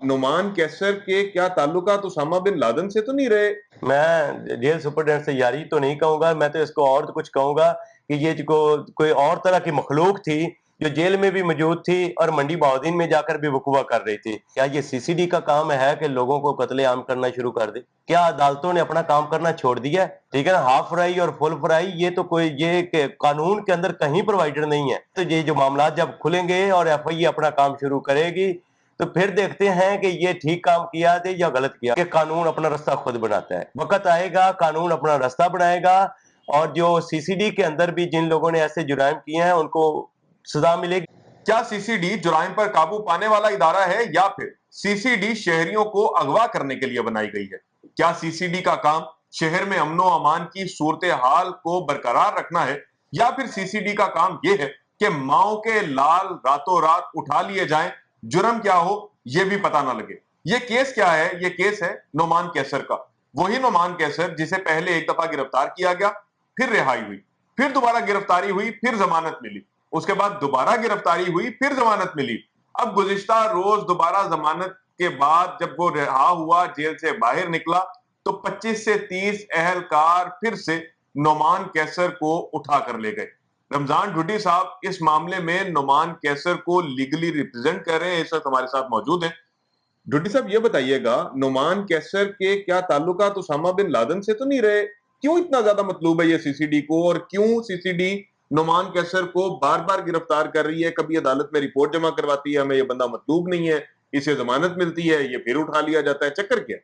नुमान कैसर के क्या ताल्लुकात उसामा बिन लादेन से तो नहीं रहे? मैं जेल सुपरडेंट से यारी तो नहीं कहूंगा, मैं तो इसको और कुछ कहूंगा कि ये जो कोई और तरह की मखलूक थी जो जेल में भी मौजूद थी और मंडी बहाउद्दीन में जाकर भी वकूवा कर रही थी। क्या ये सीसीडी का काम है कि लोगों को कत्लेआम करना शुरू कर दे? क्या अदालतों ने अपना काम करना छोड़ दिया है? ठीक है ना, हाफ फ्राई और फुल फ्राई ये तो कोई कानून के अंदर कहीं प्रोवाइडेड नहीं है। तो ये जो मामला जब खुलेंगे और एफआई अपना काम शुरू करेगी तो फिर देखते हैं कि ये ठीक काम किया थे या गलत किया, कि कानून अपना रास्ता खुद बनाता है। वक्त आएगा कानून अपना रास्ता बनाएगा और जो सीसीडी के अंदर भी जिन लोगों ने ऐसे जुराइम किए हैं उनको सजा मिलेगी। क्या सीसीडी जुराइम पर काबू पाने वाला इदारा है या फिर सीसीडी शहरियों को अगवा करने के लिए बनाई गई है? क्या सीसीडी का काम शहर में अमनो अमान की सूरत हाल को बरकरार रखना है या फिर सीसीडी का काम यह है कि माओ के लाल रातों रात उठा लिए जाएं, जुर्म क्या हो यह भी पता ना लगे? ये केस क्या है? ये केस है नुमान कैसर का। वही नुमान कैसर जिसे पहले एक दफा गिरफ्तार किया गया, फिर रिहाई हुई, फिर दोबारा गिरफ्तारी हुई, फिर जमानत मिली, उसके बाद दोबारा गिरफ्तारी हुई, फिर जमानत मिली। अब गुज़िश्ता रोज दोबारा जमानत के बाद जब वो रिहा हुआ, जेल से बाहर निकला, तो 25 से 30 अहलकार फिर से नुमान कैसर को उठा कर ले गए। रमजान ढुड्डी साहब इस मामले में नुमान कैसर को लीगली रिप्रेजेंट कर रहे हैं, इस वक्त हमारे साथ मौजूद हैं। ढुड्डी साहब ये बताइएगा, नुमान कैसर के क्या ताल्लुकात उसामा बिन लादेन से तो नहीं रहे? क्यों इतना ज्यादा मतलूब है ये सीसीडी को, और क्यों सीसीडी नुमान कैसर को बार बार गिरफ्तार कर रही है? कभी अदालत में रिपोर्ट जमा करवाती है, हमें ये बंदा मतलूब नहीं है, इसे जमानत मिलती है, ये फिर उठा लिया जाता है, चक्कर क्या?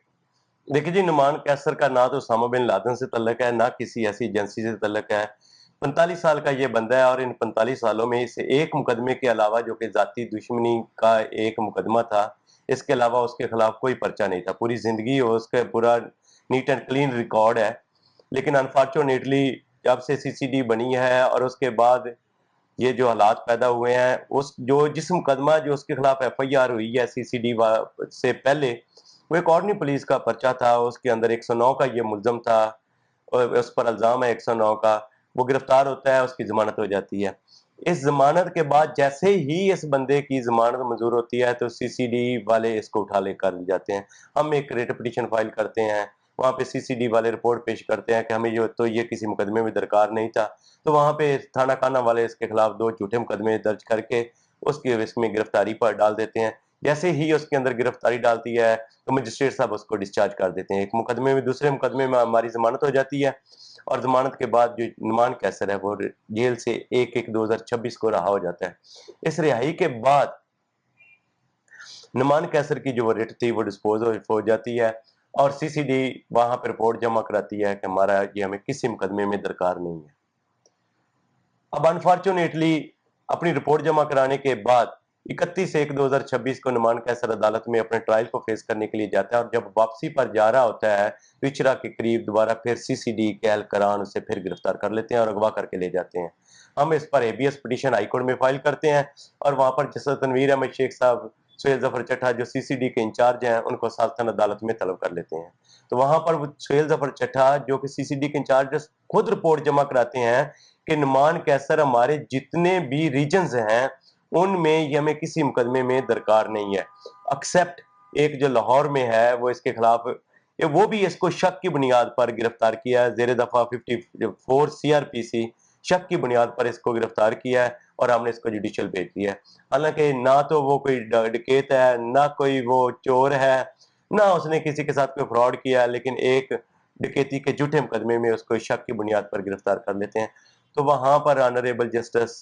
देखिए जी, नुमान कैसर का ना तो उसामा बिन लादेन से तल्लक है, ना किसी ऐसी एजेंसी से तल्लक है। 45 साल का ये बंदा है और इन 45 सालों में इसे एक मुकदमे के अलावा, जो कि जाती दुश्मनी का एक मुकदमा था, इसके अलावा उसके खिलाफ कोई पर्चा नहीं था। पूरी जिंदगी उसका पूरा नीट एंड क्लीन रिकॉर्ड है। लेकिन अनफॉर्चुनेटली जब से सीसीडी बनी है और उसके बाद ये जो हालात पैदा हुए हैं, जिस मुकदमा जो उसके खिलाफ एफआईआर हुई है सीसीडी से पहले, वो एक ऑर्डनरी पुलिस का पर्चा था, उसके अंदर 109 का ये मुल्ज़म था और उस पर इल्ज़ाम है 109 का। वो गिरफ्तार होता है, उसकी ज़मानत हो जाती है। इस ज़मानत के बाद जैसे ही इस बंदे की ज़मानत मंजूर होती है तो सीसीडी वाले इसको उठा लेकर जाते हैं। हम एक रिट पिटीशन फाइल करते हैं, वहाँ पे सीसीडी वाले रिपोर्ट पेश करते हैं कि हमें ये किसी मुकदमे में दरकार नहीं था। तो वहाँ पे थाना काना वाले इसके खिलाफ 2 झूठे मुकदमे दर्ज करके इसमें गिरफ्तारी पर डाल देते हैं। जैसे ही उसके अंदर गिरफ्तारी डालती है तो मजिस्ट्रेट साहब उसको डिस्चार्ज कर देते हैं। एक मुकदमे में दूसरे मुकदमे में हमारी जमानत हो जाती है और जमानत के बाद जो नुमान कैसर है वो जेल से 1/1/2026 को रहा हो जाता है। इस रिहाई के बाद नुमान कैसर की जो वो रिट थी वो डिस्पोज हो जाती है और सीसीडी वहां पर रिपोर्ट जमा कराती है कि हमारा ये हमें किसी मुकदमे में दरकार नहीं है। अब अनफॉर्चुनेटली अपनी रिपोर्ट जमा कराने के बाद 31/1/2026 को नुमान कैसर अदालत में अपने ट्रायल को फेस करने के लिए जाता है और जब वापसी पर जा रहा होता है पिछरा के करीब दोबारा फिर सीसीडी के एहलकारान उसे फिर गिरफ्तार कर लेते हैं और अगवा करके ले जाते हैं। हम इस पर एबीएस पिटीशन हाईकोर्ट में फाइल करते हैं और वहां पर जस्टिस तनवीर अहमद शेख साहब, सुहेल जफर चट्टा जो सीसीडी के इंचार्ज हैं, उनको साल्तन अदालत में तलब कर लेते हैं। तो वहां पर सुहेल जफर चट्टा जो कि सीसीडी के इंचार्ज खुद रिपोर्ट जमा कराते हैं कि नुमान कैसर हमारे जितने भी रीजन्स हैं उनमें ये हमें किसी मुकदमे में दरकार नहीं है, एक्सेप्ट एक जो लाहौर में है वो इसके खिलाफ वो भी इसको शक की बुनियाद पर गिरफ्तार किया है। जेर दफा 54 सीआरपीसी शक की बुनियाद पर इसको गिरफ्तार किया है और हमने इसको जुडिशियल भेज दिया है। हालांकि ना तो वो कोई डकैत है, ना कोई वो चोर है, ना उसने किसी के साथ कोई फ्रॉड किया है, लेकिन एक डकैती के झूठे मुकदमे में उसको शक की बुनियाद पर गिरफ्तार कर लेते हैं। तो वहां पर ऑनरेबल जस्टिस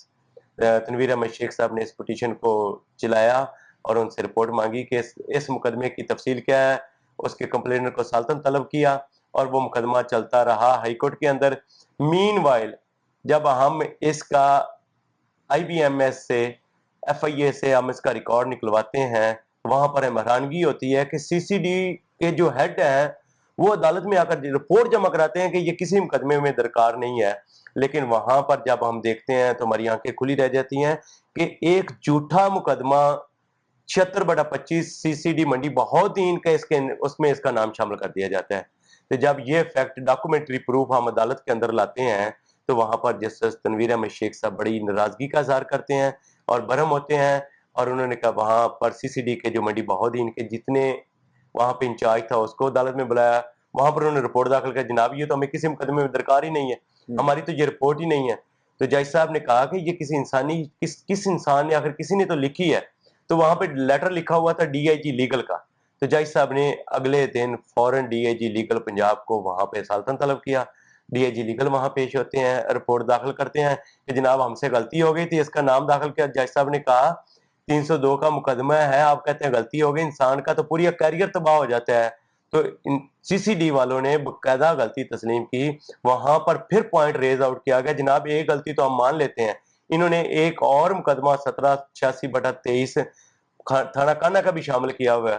तनवीर अहमद शेख साहब ने इस पिटीशन को चलाया और उनसे रिपोर्ट मांगी कि इस मुकदमे की तफसील क्या है। उसके कंप्लेनर को साल्तन तलब किया और वो मुकदमा चलता रहा हाई कोर्ट के अंदर। मीनवाइल जब हम इसका आईबीएमएस से, एफआईए से हम इसका रिकॉर्ड निकलवाते हैं, वहां पर हमें हैरानगी होती है कि सीसीडी के जो हेड हैं वो अदालत में आकर रिपोर्ट जमा कराते हैं कि ये किसी मुकदमे में दरकार नहीं है। लेकिन वहां पर जब हम देखते हैं तो हमारी आंखें खुली रह जाती हैं कि एक झूठा मुकदमा 76/25 सीसीडी मंडी बहाउद्दीन का उसमें इसका नाम शामिल कर दिया जाता है। तो जब ये फैक्ट डॉक्यूमेंट्री प्रूफ हम अदालत के अंदर लाते हैं तो वहां पर जस्टिस तनवीर अहमद शेख साहब बड़ी नाराजगी का इजहार करते हैं और बरहम होते हैं اور انہوں نے کہا وہاں پر CCD کے جو منڈی بہودین کے جتنے وہاں پہ انچارج تھا اس کو عدالت میں بلایا, وہاں پر انہوں نے رپورٹ داخل کیا, جناب یہ تو ہمیں کسی مقدمے میں درکار ہی نہیں ہے, ہماری تو یہ رپورٹ ہی نہیں ہے. تو جج صاحب نے کہا کہ یہ کسی انسانی کس انسان نے, آخر کسی نے تو لکھی ہے. تو وہاں پہ لیٹر لکھا ہوا تھا DIG لیگل کا. تو جج صاحب نے اگلے دن فوراً DIG لیگل پنجاب کو وہاں پہ سالتن طلب کیا. DIG لیگل وہاں پیش ہوتے ہیں, رپورٹ داخل کرتے ہیں کہ جناب ہم سے غلطی ہو گئی تھی, اس کا نام داخل کیا. جج صاحب نے کہا 302 کا مقدمہ ہے, آپ کہتے ہیں غلطی ہو گئی, انسان کا تو پوری کیریئر تباہ ہو جاتا ہے. تو CCD والوں نے باقاعدہ غلطی تسلیم کی. وہاں پر پھر پوائنٹ ریز آؤٹ کیا گیا, جناب ایک غلطی تو ہم مان لیتے ہیں, انہوں نے ایک اور مقدمہ 1786/23 تھانہ کانا کا بھی شامل کیا ہوا ہے,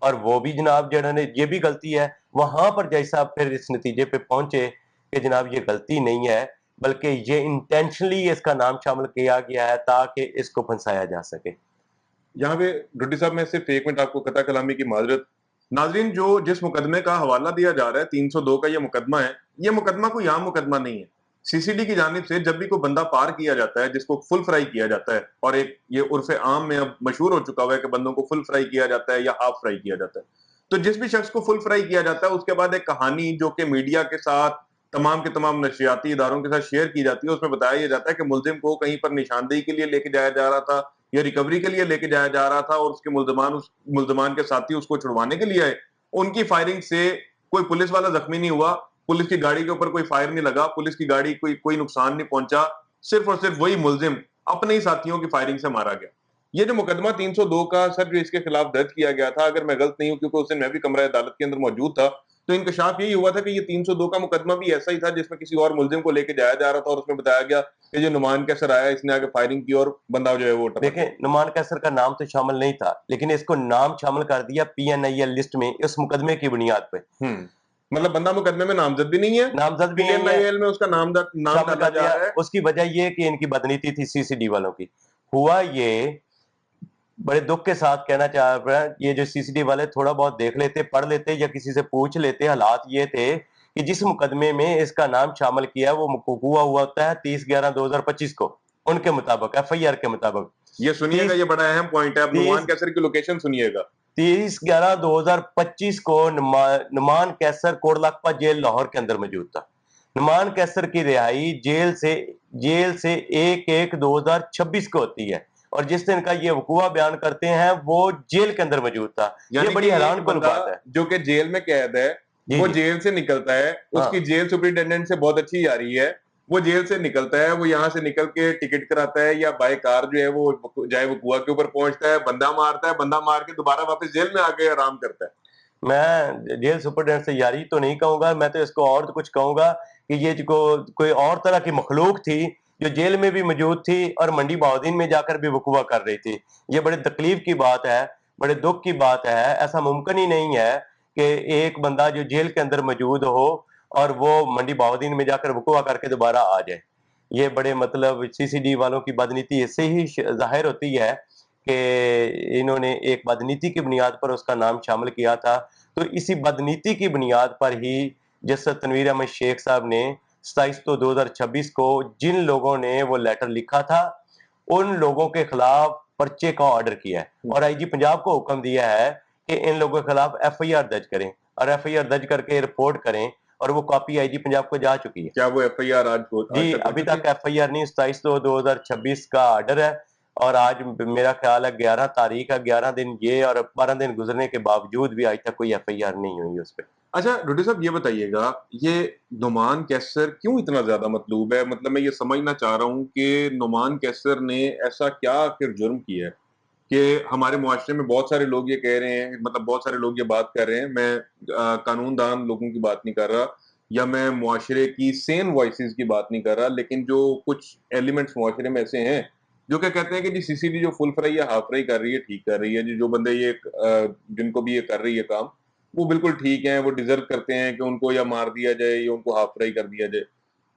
اور وہ بھی جناب جنہوں نے یہ بھی غلطی ہے. وہاں پر جج صاحب پھر اس نتیجے پہ پہنچے کہ جناب یہ غلطی نہیں ہے, بلکہ یہ انٹینشنلی اس کا نام شامل کیا گیا ہے تاکہ اس کو پھنسایا جا سکے. یہاں پہ ڈوڈی صاحب میں صرف 1 منٹ آپ کو قطع کلامی کی معذرت. ناظرین, جس مقدمے کا حوالہ دیا جا رہا ہے 302 کا یہ مقدمہ ہے, یہ مقدمہ کوئی عام مقدمہ نہیں ہے. CCD کی جانب سے جب بھی کوئی بندہ پار کیا جاتا ہے جس کو فل فرائی کیا جاتا ہے, اور ایک یہ عرف عام میں اب مشہور ہو چکا ہوا ہے کہ بندوں کو فل فرائی کیا جاتا ہے یا ہاف فرائی کیا جاتا ہے, تو جس بھی شخص کو فل فرائی کیا جاتا ہے اس کے بعد ایک کہانی جو کہ میڈیا کے ساتھ تمام کے تمام نشریاتی اداروں کے ساتھ شیئر کی جاتی ہے, اس میں بتایا یہ جاتا ہے کہ ملزم کو کہیں پر نشاندہی کے لیے لے کے جایا جا رہا تھا یا ریکوری کے لیے لے کے جایا جا رہا تھا, اور اس کے ملزمان کے ساتھی اس کو چھڑوانے کے لیے آئے. ان کی فائرنگ سے کوئی پولیس والا زخمی نہیں ہوا, پولیس کی گاڑی کے اوپر کوئی فائر نہیں لگا, پولیس کی گاڑی کوئی نقصان نہیں پہنچا, صرف اور صرف وہی ملزم اپنے ہی ساتھیوں کی فائرنگ سے مارا گیا. یہ جو مقدمہ 302 کا سر جو اس کے خلاف درج کیا گیا تھا, اگر میں غلط نہیں ہوں کیونکہ اس دن میں بھی کمرہ عدالت کے اندر موجود تھا, تو انکشاف یہی ہوا تھا کہ یہ 302 کا مقدمہ بھی ایسا ہی تھا جس میں کسی اور ملزم کو لے کے جایا جا رہا تھا, اور اس میں بتایا گیا کہ جو نعمان کیسر آیا اس نے آگے فائرنگ کی اور بندہ جو ہے وہ دیکھیں, نعمان کیسر کا نام تو شامل نہیں تھا, لیکن اس کو نام شامل کر دیا PNIL لسٹ میں اس مقدمے کی بنیاد پہ. مطلب بندہ مقدمے میں نامزد بھی نہیں ہے, نامزد بھی نہیں ہے, PNIL میں اس کا نام شامل ڈالا کر جا دیا. رہا ہے. اس کی وجہ یہ کہ ان کی بدنیتی تھی CCD والوں کی. ہوا یہ, بڑے دکھ کے ساتھ کہنا چاہ رہا ہے, یہ جو CCD والے تھوڑا بہت دیکھ لیتے, پڑھ لیتے یا کسی سے پوچھ لیتے, حالات یہ تھے کہ جس مقدمے میں اس کا نام شامل کیا ہے وہ ہوا ہوتا ہے 30/11/2025 کو, ان کے مطابق FIR کے مطابق. یہ سنیے گا, یہ بڑا اہم پوائنٹ ہے, اب نعمان کیسر کی لوکیشن سنیے گا. 30/11/2025 کو نعمان کیسر کوڑلکپا جیل لاہور کے اندر موجود تھا. نعمان کیسر کی رہائی جیل سے 1/1/2026 کو ہوتی ہے, اور جس دن کا یہ وقوع بیان کرتے ہیں وہ جیل کے اندر موجود تھا. یہ بڑی حیران کن بات ہے. جو کہ جیل میں قید ہے وہ جیل سے نکلتا ہے, اس کی جیل سپرنٹینڈنٹ سے بہت اچھی یاری ہے, وہ جیل سے نکلتا ہے, وہ یہاں سے نکل کے ٹکٹ کراتا ہے یا بائی کار جو ہے وہ جائے وقوع کے اوپر پہنچتا ہے, بندہ مارتا ہے, بندہ مار کے دوبارہ واپس جیل میں آ کے آرام کرتا ہے. میں جیل سپرنٹینڈنٹ سے یاری تو نہیں کہوں گا, میں تو اس کو اور کچھ کہوں گا کہ یہ کوئی اور طرح کی مخلوق تھی جو جیل میں بھی موجود تھی اور منڈی بہودین میں جا کر بھی وقوع کر رہی تھی. یہ بڑے تکلیف کی بات ہے, بڑے دکھ کی بات ہے. ایسا ممکن ہی نہیں ہے کہ ایک بندہ جو جیل کے اندر موجود ہو اور وہ منڈی بہودین میں جا کر وقوع کر کے دوبارہ آ جائے. یہ بڑے مطلب CCD والوں کی بدنیتی اس سے ہی ظاہر ہوتی ہے کہ انہوں نے ایک بدنیتی کی بنیاد پر اس کا نام شامل کیا تھا. تو اسی بدنیتی کی بنیاد پر ہی جسٹس تنویر احمد شیخ صاحب نے 27/2/2026 کو جن لوگوں نے وہ لیٹر لکھا تھا ان لوگوں کے خلاف پرچے کا آرڈر کیا ہے, اور IG پنجاب کو حکم دیا ہے کہ ان لوگوں کے خلاف FIR درج کریں, اور FIR درج کر کے رپورٹ کریں, اور وہ کاپی IG پنجاب کو جا چکی ہے. کیا وہ FIR آج جی ابھی تک FIR نہیں, 27/2/2026 کا آرڈر ہے, اور آج میرا خیال ہے 11 تاریخ ہے, 11 دن یہ اور 12 دن گزرنے کے باوجود بھی آج تک کوئی FIR نہیں ہوئی اس پہ. اچھا ڈوڈی صاحب یہ بتائیے گا, یہ نعمان کیسر کیوں اتنا زیادہ مطلوب ہے؟ مطلب میں یہ سمجھنا چاہ رہا ہوں کہ نعمان کیسر نے ایسا کیا آخر جرم کیا ہے کہ ہمارے معاشرے میں بہت سارے لوگ یہ کہہ رہے ہیں, مطلب بہت سارے لوگ یہ بات کر رہے ہیں, میں قانون دان لوگوں کی بات نہیں کر رہا یا میں معاشرے کی سین وائسز کی بات نہیں کر رہا, لیکن جو کچھ ایلیمنٹس معاشرے میں ایسے ہیں جو کہ کہتے ہیں کہ جی CCD جو فل فرائی یا ہاف فرائی کر رہی ہے ٹھیک کر رہی ہے, جو بندے یہ جن کو بھی یہ کر رہی ہے کام وہ بالکل ٹھیک ہیں, وہ ڈیزرو کرتے ہیں کہ ان کو یا مار دیا جائے یا ان کو ہاف فرائی کر دیا جائے.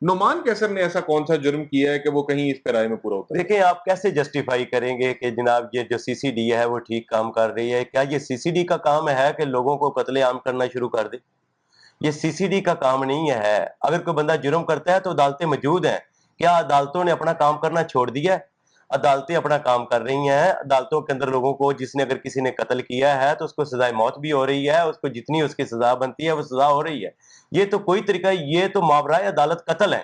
نعمان کیسر نے ایسا کون سا جرم کیا ہے کہ وہ کہیں اس پیرائے میں پورا ہوتا ہے؟ دیکھیں, آپ کیسے جسٹیفائی کریں گے کہ جناب یہ جو CCD ہے وہ ٹھیک کام کر رہی ہے؟ کیا یہ CCD کا کام ہے کہ لوگوں کو قتل عام کرنا شروع کر دے؟ یہ CCD کا کام نہیں ہے. اگر کوئی بندہ جرم کرتا ہے تو عدالتیں موجود ہیں. کیا عدالتوں نے اپنا کام کرنا چھوڑ دیا ہے؟ अदालतें अपना काम कर रही हैं, अदालतों के अंदर लोगों को, जिसने अगर किसी ने कत्ल किया है तो उसको सजाए मौत भी हो रही है, उसको जितनी उसकी सजा बनती है वो सजा हो रही है। ये तो कोई तरीका, ये तो मावराए अदालत कत्ल है,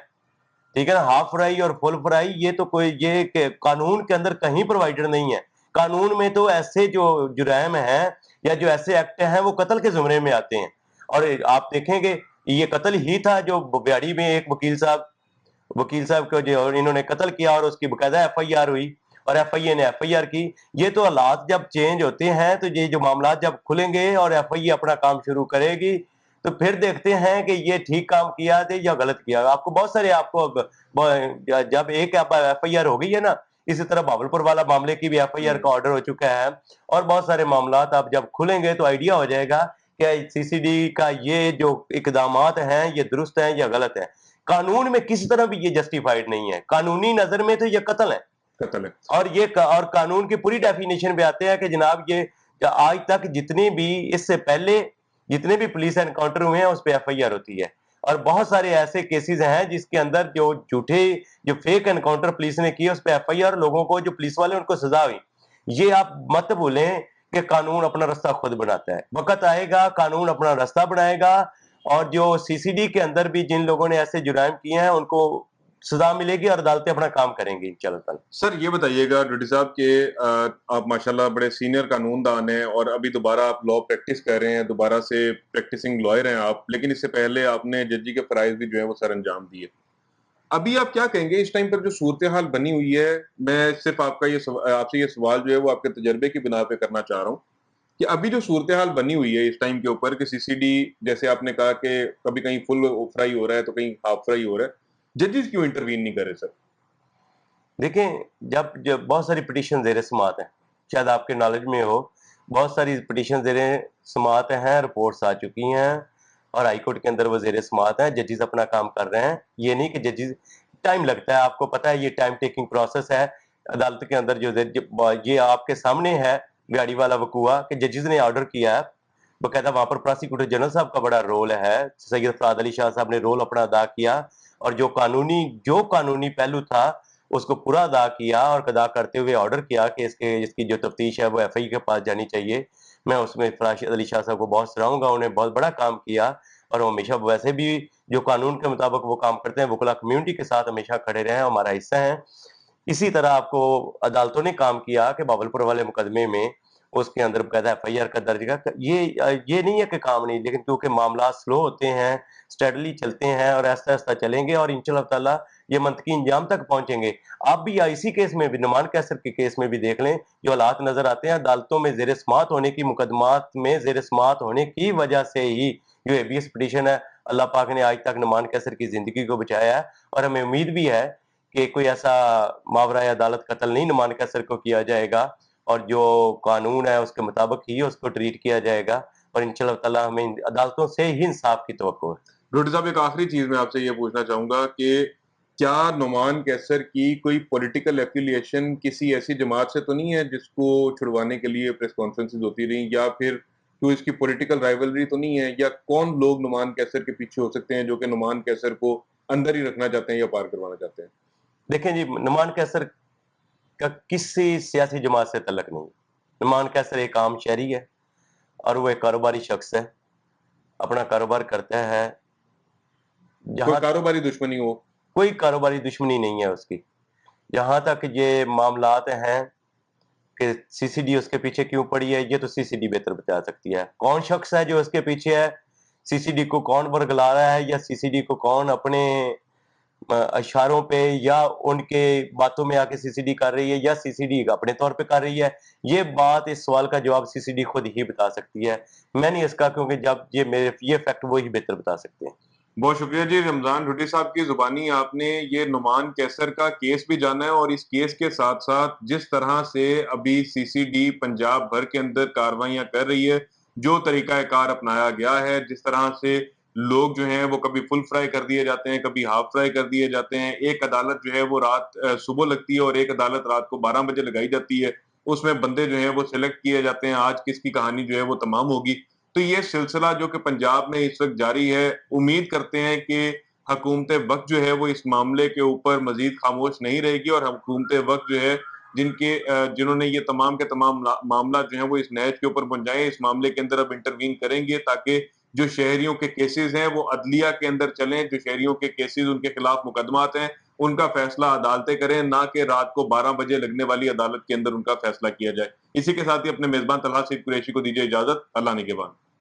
ठीक है ना। हाफ फ्राई और फुल फ्राई ये तो कोई, ये कानून के अंदर कहीं प्रोवाइडेड नहीं है। कानून में तो ऐसे जो जुर्म हैं या जो ऐसे एक्ट हैं वो कत्ल के जुमरे में आते हैं। और आप देखेंगे ये कत्ल ही था जो ब्याड़ी में एक वकील साहब को जो इन्होंने कत्ल किया और उसकी बकायदा एफआईआर हुई और एफआईए ने एफआईआर की। ये तो हालात जब चेंज होते हैं तो ये जो मामला जब खुलेंगे और एफआईए अपना काम शुरू करेगी तो फिर देखते हैं कि ये ठीक काम किया थे या गलत किया। आपको बहुत सारे, आपको जब एक एफआईआर हो गई है ना, इसी तरह भावलपुर वाला मामले की भी एफआईआर का ऑर्डर हो चुका है और बहुत सारे मामला अब जब खुलेंगे तो आइडिया हो जाएगा कि सीसीडी का ये जो इकदामात हैं ये दुरुस्त हैं या गलत है। कानून में किसी तरह भी ये जस्टिफाइड नहीं है, कानूनी नजर में तो ये कत्ल है। कत्ल है। और कानून की पूरी डेफिनेशन पे आते हैं कि जनाब ये आज तक जितनी भी, इससे पहले जितने भी पुलिस एनकाउंटर हुए हैं उस पर एफआईआर होती है। और बहुत सारे ऐसे केसेस हैं जिसके अंदर जो झूठे, जो फेक एनकाउंटर पुलिस ने किए उस पर एफआईआर, लोगों को, जो पुलिस वाले उनको सजा हुई। ये आप मत भूलें कि कानून अपना रास्ता खुद बनाता है, वक्त आएगा कानून अपना रास्ता बनाएगा और जो सीसीडी के अंदर भी जिन लोगों ने ऐसे जुर्म किए हैं उनको सजा मिलेगी और अदालतें अपना काम करेंगी इंशाल्लाह। सर ये बताइएगा ड्यूटी साहब के आप माशाल्लाह बड़े सीनियर कानूनदान हैं और अभी दोबारा आप लॉ प्रैक्टिस कर रहे हैं, दोबारा से प्रैक्टिसिंग लॉयर हैं आप, लेकिन इससे पहले आपने जजी के फराइज भी जो है वो सर अंजाम दिए। अभी आप क्या कहेंगे इस टाइम पर जो सूरत हाल बनी हुई है? मैं सिर्फ आपसे ये सवाल जो है वो आपके तजर्बे की बिना पे करना चाह रहा हूँ कि अभी जो सूरत हाल बनी हुई है इस टाइम के ऊपर कि सीसीडी, जैसे आपने कहा कि कभी कहीं फुल फ्राई हो रहा है तो कहीं हाफ फ्राई हो रहा है, जजेस क्यों इंटरवीन नहीं कर रहे सर? देखें, जब जब बहुत सारी पिटीशन ज़ेर समाअत हैं, शायद आपके नॉलेज में हो, बहुत सारी पिटीशन ज़ेर समाअत हैं, रिपोर्ट्स आ चुकी हैं और हाई कोर्ट के अंदर वो ज़ेर समाअत हैं, जजेस अपना काम कर रहे हैं। ये नहीं कि जजेस, टाइम लगता है, आपको पता है ये टाइम टेकिंग प्रोसेस है। अदालत के अंदर ये आपके सामने है गाड़ी वाला वकूआ कि जजेस ने ऑर्डर किया है, बकायदा वहाँ पर प्रोसिक्यूटर जनरल साहब का बड़ा रोल है, सैयद फराद अली शाह साहब ने रोल अपना अदा किया और जो कानूनी पहलू था उसको पूरा अदा किया और अदा करते हुए ऑर्डर किया कि इसकी जो तफ्तीश है वो एफआई के पास जानी चाहिए। मैं उसमें फराद अली शाह साहब को बहुत सराहूंगा, उन्होंने बहुत बड़ा काम किया और वो हमेशा वैसे भी जो कानून के मुताबिक वो काम करते हैं, वकला कम्युनिटी के साथ हमेशा खड़े रहे हैं, हमारा हिस्सा है। इसी तरह आपको अदालतों ने काम किया कि बावलपुर वाले मुकदमे में उसके अंदर बकायदा एफआईआर का दर्ज का ये नहीं है कि काम नहीं, लेकिन क्योंकि मामला स्लो होते हैं, स्टेडली चलते हैं और आहिस्ता आहिस्ता चलेंगे और इंशाअल्लाह ताला ये मंतकी इंजाम तक पहुंचेंगे। आप भी इसी केस में भी, नुमान कैसर के केस में भी देख लें, जो हालात नजर आते हैं अदालतों में ज़ेर समाअत होने की, मुकदमात में ज़ेर समाअत होने की वजह से ही जो हेबियस पिटीशन है, अल्लाह पाक ने आज तक नुमान कैसर की जिंदगी को बचाया है और हमें उम्मीद भी है कि कोई ऐसा मावराए अदालत कत्ल नहीं नुमान कैसर को किया जाएगा और जो कानून है उसके मुताबिक ही उसको ट्रीट किया जाएगा और इंशाअल्लाह ताला हमें अदालतों से ही इंसाफ की तवक्को है। डॉक्टर साहब एक आखिरी चीज मैं आपसे ये पूछना चाहूंगा कि क्या नुमान कैसर की कोई पॉलिटिकल एफिलिएशन किसी ऐसी जमात से तो नहीं है जिसको छुड़वाने के लिए प्रेस कॉन्फ्रेंसेस होती रही, या फिर कोई इसकी पॉलिटिकल राइवलरी तो नहीं है, या कौन लोग नुमान कैसर के पीछे हो सकते हैं जो कि नुमान कैसर को अंदर ही रखना चाहते हैं या पार करवाना चाहते हैं? देखें जी, नुमान कैसर का किसी सियासी जमात से तल्लक नहीं। नुमान कैसर एक आम शहरी है और वो एक कारोबारी शख्स है, अपना कारोबार करता है। कोई जहां कारोबारी दुश्मनी हो? कोई कारोबारी दुश्मनी नहीं है उसकी। जहां तक ये मामलात हैं कि सीसीडी उसके पीछे क्यों पड़ी है, ये तो सीसीडी बेहतर बता सकती है। कौन शख्स है जो उसके पीछे है, सीसीडी को कौन बरगला रहा है या सीसीडी को कौन अपने इशारों पे या उनके बातों में आके सीसीडी कर रही है या सीसीडी अपने तौर पे कर रही है, ये बात, इस सवाल का जवाब सीसीडी खुद ही बता सकती है। मैं नहीं इसका, क्योंकि जब ये फैक्ट वो ही बेहतर बता सकते हैं। बहुत शुक्रिया जी रमजान भुट्टी साहब की जुबानी आपने ये नुमान कैसर का केस भी जाना है और इस केस के साथ साथ जिस तरह से अभी सीसीडी पंजाब भर के अंदर कार्रवाइयां कर रही है, जो तरीकाकार अपनाया गया है, जिस तरह से लोग जो हैं वो कभी फुल फ्राई कर दिए जाते हैं, कभी हाफ फ्राई कर दिए जाते हैं। एक अदालत जो है वो सुबह लगती है और एक अदालत रात को 12 बजे लगाई जाती है, उसमें बंदे जो हैं वो सिलेक्ट किए जाते हैं, आज किसकी कहानी जो है वो तमाम होगी। तो ये सिलसिला जो कि पंजाब में इस वक्त जारी है, उम्मीद करते हैं कि हुकूमत वक्त जो है वो इस मामले के ऊपर मजीद खामोश नहीं रहेगी और हुकूमत वक्त जो है جنہوں نے یہ تمام کے تمام معاملات جو ہیں وہ اس نیچ کے اوپر پہنچائے، اس معاملے کے اندر اب انٹروین کریں گے تاکہ جو شہریوں کے کیسز ہیں وہ عدلیہ کے اندر چلیں، جو شہریوں کے کیسز ان کے خلاف مقدمات ہیں ان کا فیصلہ عدالتیں کریں، نہ کہ رات کو 12 بجے لگنے والی عدالت کے اندر ان کا فیصلہ کیا جائے۔ اسی کے ساتھ ہی اپنے میزبان طلحہ سعید قریشی کو دیجیے اجازت، اللہ نگہبان۔